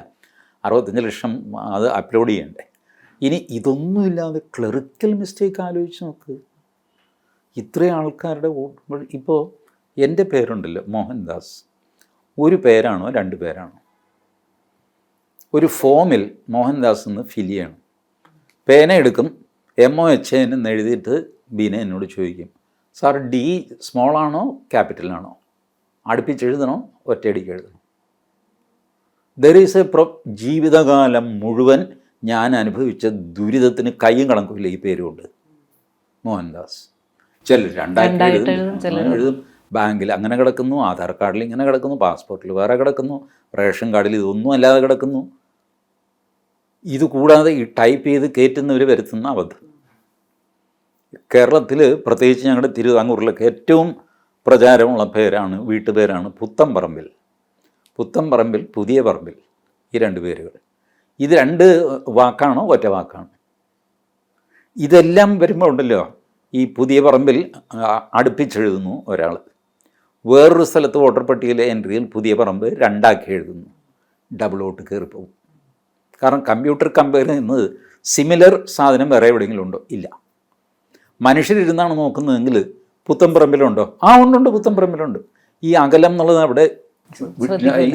65 ലക്ഷം അത് അപ്ലോഡ് ചെയ്യണ്ടേ. ഇനി ഇതൊന്നുമില്ലാതെ ക്ലറിക്കൽ മിസ്റ്റേക്ക് ആലോചിച്ച് നോക്ക്. ഇത്രയും ആൾക്കാരുടെ വോട്ട്. ഇപ്പോൾ എൻ്റെ പേരുണ്ടല്ലോ മോഹൻദാസ്, ഒരു പേരാണോ 2 പേരാണോ? ഒരു ഫോമിൽ മോഹൻദാസ് എന്ന് ഫിൽ ചെയ്യണം. പേന എടുക്കും, MOHN എന്ന് എഴുതിയിട്ട് ബീന എന്നോട് ചോദിക്കും, സാർ D സ്മോൾ ആണോ ക്യാപിറ്റലാണോ, അടുപ്പിച്ചെഴുതണോ ഒറ്റയടിക്ക് എഴുതണം. ദർ ഈസ് ജീവിതകാലം മുഴുവൻ ഞാൻ അനുഭവിച്ച ദുരിതത്തിന് കയ്യും കണക്കുമില്ല ഈ പേരുകൊണ്ട്. മോഹൻദാസ്. ചിലർ രണ്ടായിട്ട് എഴുതും, ബാങ്കിൽ അങ്ങനെ കിടക്കുന്നു, ആധാർ കാർഡിൽ ഇങ്ങനെ കിടക്കുന്നു, പാസ്പോർട്ടിൽ വേറെ കിടക്കുന്നു, റേഷൻ കാർഡിൽ ഇതൊന്നും അല്ലാതെ കിടക്കുന്നു. ഇത് കൂടാതെ ഈ ടൈപ്പ് ചെയ്ത് കയറ്റുന്നവർ വരുത്തുന്ന അബദ്ധം. കേരളത്തിൽ പ്രത്യേകിച്ച് ഞങ്ങളുടെ തിരുവിതാംകൂറിലൊക്കെ ഏറ്റവും പ്രചാരമുള്ള പേരാണ്, വീട്ടുപേരാണ് പുത്തംപറമ്പിൽ. പുത്തംപറമ്പിൽ, പുതിയ പറമ്പിൽ, ഈ 2 പേരുകൾ. ഇത് 2 വാക്കാണോ ഒറ്റ വാക്കാണോ? ഇതെല്ലാം വരുമ്പോൾ ഉണ്ടല്ലോ, ഈ പുതിയ പറമ്പിൽ അടുപ്പിച്ചെഴുതുന്നു ഒരാൾ, വേറൊരു സ്ഥലത്ത് വോട്ടർ പട്ടികയിലെ എൻട്രിയിൽ പുതിയ പറമ്പ് 2 ആക്കി എഴുതുന്നു, ഡബിൾ വോട്ട് കയറിപ്പോകും. കാരണം കമ്പ്യൂട്ടർ കമ്പയർ ചെയ്യുന്നത് സിമിലർ സാധനം വേറെ എവിടെയെങ്കിലും ഉണ്ടോ? ഇല്ല. മനുഷ്യരിരുന്നാണ് നോക്കുന്നതെങ്കിൽ പുത്തംപറമ്പിലുണ്ടോ? ഉണ്ട്, പുത്തംപറമ്പിലുണ്ട്. ഈ അകലം എന്നുള്ളത് അവിടെ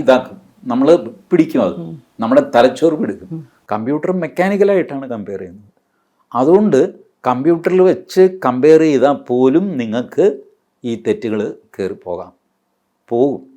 ഇതാക്കും, നമ്മൾ പിടിക്കും, അത് നമ്മുടെ തലച്ചോറ് പിടിക്കും. കമ്പ്യൂട്ടർ മെക്കാനിക്കലായിട്ടാണ് കമ്പയർ ചെയ്യുന്നത്. അതുകൊണ്ട് കമ്പ്യൂട്ടറിൽ വെച്ച് കമ്പയർ ചെയ്താൽ പോലും നിങ്ങൾക്ക് ഈ തെറ്റുകൾ കയറി പോകും.